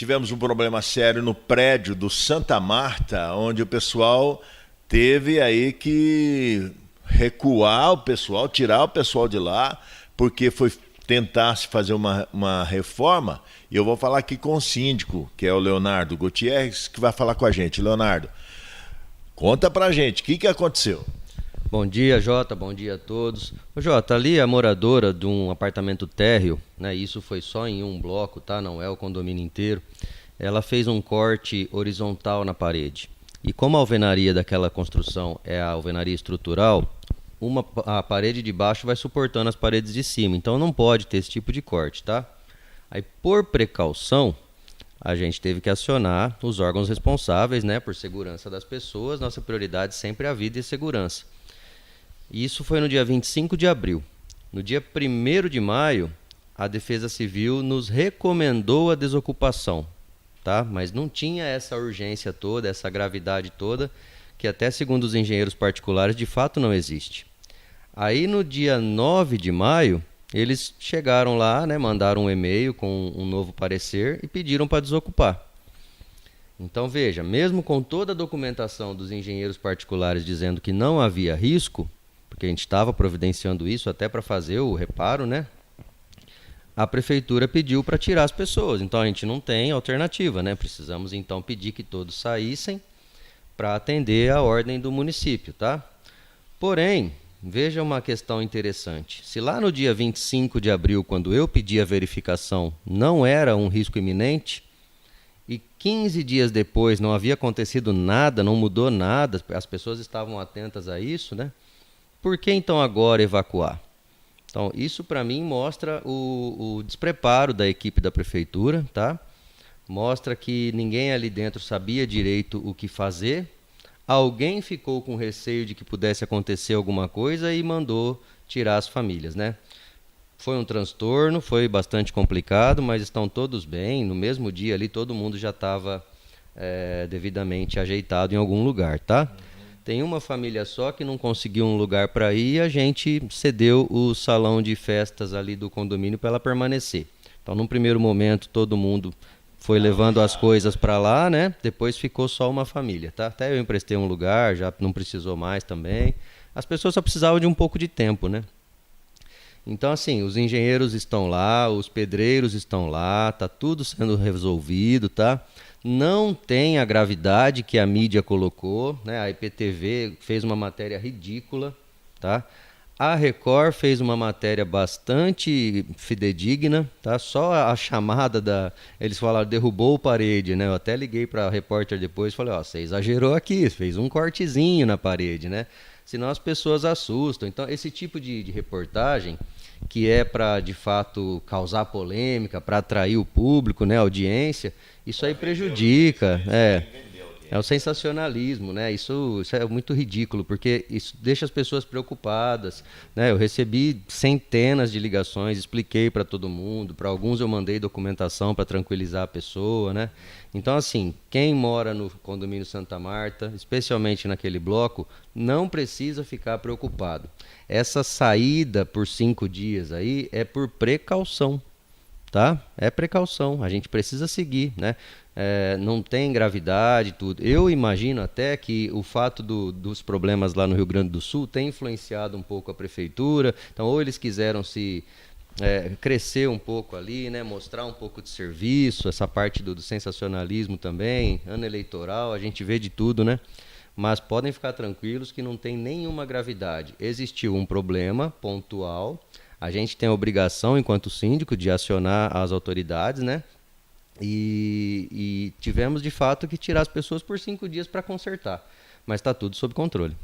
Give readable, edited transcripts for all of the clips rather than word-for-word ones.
tivemos um problema sério no prédio do Santa Marta, onde o pessoal teve aí que recuar o pessoal, tirar o pessoal de lá, porque foi tentar se fazer uma reforma. E eu vou falar aqui com o síndico, que é o Leonardo Gutierrez, que vai falar com a gente. Leonardo, conta pra gente, o que aconteceu? Bom dia, Jota, bom dia a todos. Ô, Jota, ali a moradora de um apartamento térreo, né, isso foi só em um bloco, tá? Não é o condomínio inteiro. Ela fez um corte horizontal na parede. E como a alvenaria daquela construção é a alvenaria estrutural, a parede de baixo vai suportando as paredes de cima. Então não pode ter esse tipo de corte, tá? Aí, por precaução, a gente teve que acionar os órgãos responsáveis, né, por segurança das pessoas. Nossa prioridade sempre é a vida e segurança. E isso foi no dia 25 de abril. No dia 1º de maio, a Defesa Civil nos recomendou a desocupação, tá? Mas não tinha essa urgência toda, essa gravidade toda, que até segundo os engenheiros particulares, de fato não existe. Aí no dia 9 de maio, eles chegaram lá, né, mandaram um e-mail com um novo parecer e pediram para desocupar. Então veja, mesmo com toda a documentação dos engenheiros particulares dizendo que não havia risco, porque a gente estava providenciando isso até para fazer o reparo, né? A prefeitura pediu para tirar as pessoas. Então a gente não tem alternativa, né? Precisamos então pedir que todos saíssem para atender a ordem do município, tá? Porém, veja uma questão interessante. Se lá no dia 25 de abril, quando eu pedi a verificação, não era um risco iminente, e 15 dias depois não havia acontecido nada, não mudou nada, as pessoas estavam atentas a isso, né? Por que então agora evacuar? Então, isso para mim mostra o despreparo da equipe da prefeitura, tá? Mostra que ninguém ali dentro sabia direito o que fazer. Alguém ficou com receio de que pudesse acontecer alguma coisa e mandou tirar as famílias, né? Foi um transtorno, foi bastante complicado, mas estão todos bem. No mesmo dia ali todo mundo já estava devidamente ajeitado em algum lugar, tá? Tem uma família só que não conseguiu um lugar para ir e a gente cedeu o salão de festas ali do condomínio para ela permanecer. Então, num primeiro momento, todo mundo foi levando as coisas para lá, né? Depois ficou só uma família, tá? Até eu emprestei um lugar, já não precisou mais também. As pessoas só precisavam de um pouco de tempo, né? Então, assim, os engenheiros estão lá, os pedreiros estão lá, tá tudo sendo resolvido, tá? Não tem a gravidade que a mídia colocou, né? A IPTV fez uma matéria ridícula, tá? A Record fez uma matéria bastante fidedigna, tá? Só a chamada eles falaram, derrubou parede, né? Eu até liguei para a repórter depois e falei, ó, você exagerou aqui, fez um cortezinho na parede, né? Senão as pessoas assustam. Então, esse tipo de reportagem, que é para, de fato, causar polêmica, para atrair o público, né, a audiência, isso aí prejudica. É o sensacionalismo, né? Isso é muito ridículo, porque isso deixa as pessoas preocupadas, né? Eu recebi centenas de ligações, expliquei para todo mundo, para alguns eu mandei documentação para tranquilizar a pessoa, né? Então, assim, quem mora no condomínio Santa Marta, especialmente naquele bloco, não precisa ficar preocupado. Essa saída por 5 dias aí é por precaução, tá? É precaução, a gente precisa seguir, né? Não tem gravidade, tudo. Eu imagino até que o fato dos problemas lá no Rio Grande do Sul tem influenciado um pouco a prefeitura. Então, ou eles quiseram crescer um pouco ali, né? Mostrar um pouco de serviço, essa parte do sensacionalismo também, ano eleitoral, a gente vê de tudo, né? Mas podem ficar tranquilos que não tem nenhuma gravidade. Existiu um problema pontual, a gente tem a obrigação, enquanto síndico, de acionar as autoridades, né? E tivemos, de fato, que tirar as pessoas por 5 dias para consertar. Mas está tudo sob controle.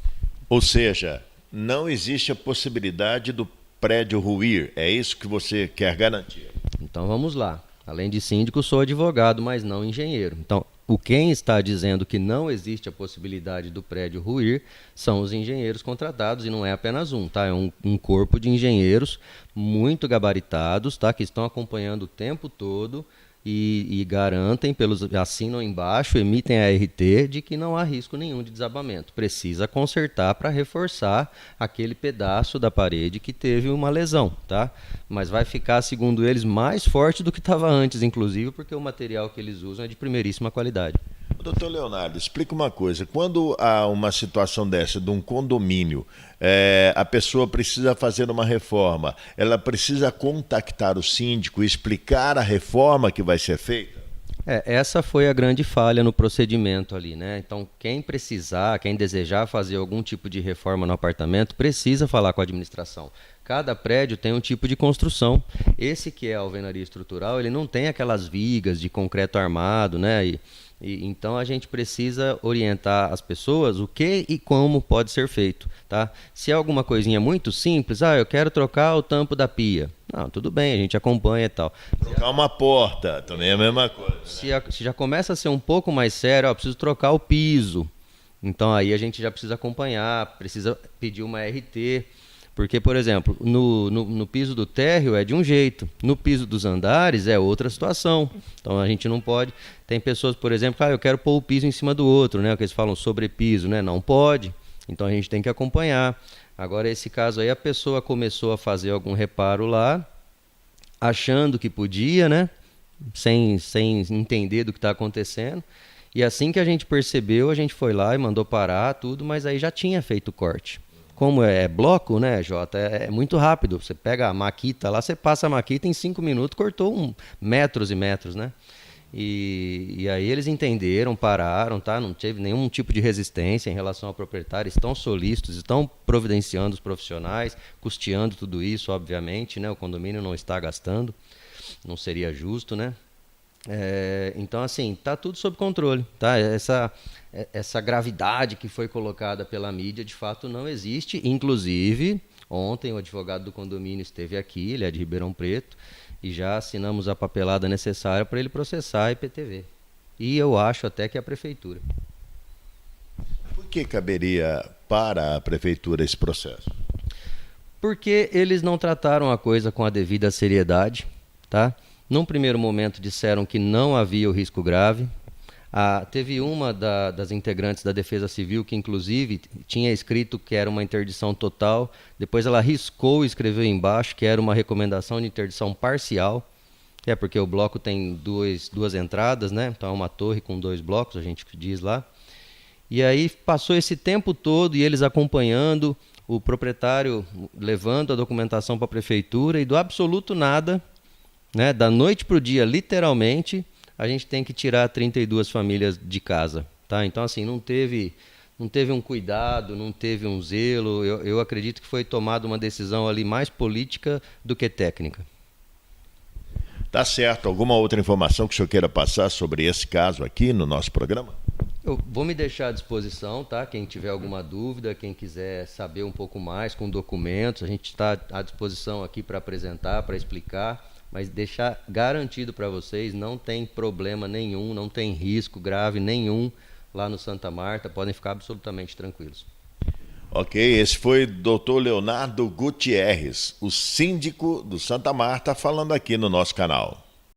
Ou seja, não existe a possibilidade do prédio ruir. É isso que você quer garantir? Então vamos lá. Além de síndico, sou advogado, mas não engenheiro. Então, quem está dizendo que não existe a possibilidade do prédio ruir são os engenheiros contratados, e não é apenas um, tá? É um corpo de engenheiros muito gabaritados, tá? Que estão acompanhando o tempo todo e garantem, assinam embaixo, emitem a RT de que não há risco nenhum de desabamento. Precisa consertar para reforçar aquele pedaço da parede que teve uma lesão, tá? Mas vai ficar, segundo eles, mais forte do que estava antes, inclusive, porque o material que eles usam é de primeiríssima qualidade. Doutor Leonardo, explica uma coisa. Quando há uma situação dessa, de um condomínio, a pessoa precisa fazer uma reforma, ela precisa contactar o síndico e explicar a reforma que vai ser feita? Essa foi a grande falha no procedimento ali, né? Então, quem precisar, quem desejar fazer algum tipo de reforma no apartamento, precisa falar com a administração. Cada prédio tem um tipo de construção. Esse que é a alvenaria estrutural, ele não tem aquelas vigas de concreto armado, né? Então a gente precisa orientar as pessoas o que e como pode ser feito, tá? Se é alguma coisinha muito simples, eu quero trocar o tampo da pia. Não, tudo bem, a gente acompanha e tal. Trocar uma porta, também é a mesma coisa. Né? Se já começa a ser um pouco mais sério, preciso trocar o piso. Então aí a gente já precisa acompanhar, precisa pedir uma RT. Porque, por exemplo, no piso do térreo é de um jeito, no piso dos andares é outra situação. Então a gente não pode. Tem pessoas, por exemplo, eu quero pôr o piso em cima do outro, né? O que eles falam sobrepiso, né? Não pode. Então a gente tem que acompanhar. Agora, esse caso aí, a pessoa começou a fazer algum reparo lá, achando que podia, né? Sem entender do que está acontecendo. E assim que a gente percebeu, a gente foi lá e mandou parar tudo, mas aí já tinha feito o corte. Como é bloco, né, Jota, é muito rápido. Você pega a maquita lá, você passa a maquita em 5 minutos, cortou metros e metros, né? E aí eles entenderam, pararam, tá? Não teve nenhum tipo de resistência em relação ao proprietário, estão solícitos, estão providenciando os profissionais, custeando tudo isso, obviamente, né? O condomínio não está gastando, não seria justo, né? Então, assim, está tudo sob controle, tá? Essa gravidade que foi colocada pela mídia, de fato, não existe. Inclusive, ontem o advogado do condomínio esteve aqui, ele é de Ribeirão Preto, e já assinamos a papelada necessária para ele processar a IPTV. E eu acho até que a prefeitura. Por que caberia para a prefeitura esse processo? Porque eles não trataram a coisa com a devida seriedade, tá? Num primeiro momento disseram que não havia o risco grave. Teve uma das integrantes da Defesa Civil que, inclusive, tinha escrito que era uma interdição total. Depois ela riscou e escreveu embaixo que era uma recomendação de interdição parcial. Porque o bloco tem duas entradas, né? Então é uma torre com 2 blocos, a gente diz lá. E aí passou esse tempo todo e eles acompanhando, o proprietário levando a documentação para a prefeitura e do absoluto nada, né? Da noite para o dia, literalmente, a gente tem que tirar 32 famílias de casa, tá? Então, assim, não teve um cuidado, não teve um zelo. Eu acredito que foi tomada uma decisão ali mais política do que técnica. Tá certo. Alguma outra informação que o senhor queira passar sobre esse caso aqui no nosso programa? Eu vou me deixar à disposição, tá? Quem tiver alguma dúvida, quem quiser saber um pouco mais com documentos, a gente está à disposição aqui para apresentar, para explicar. Mas deixar garantido para vocês, não tem problema nenhum, não tem risco grave nenhum lá no Santa Marta, podem ficar absolutamente tranquilos. Ok, esse foi Dr. Leonardo Gutierrez, o síndico do Santa Marta, falando aqui no nosso canal.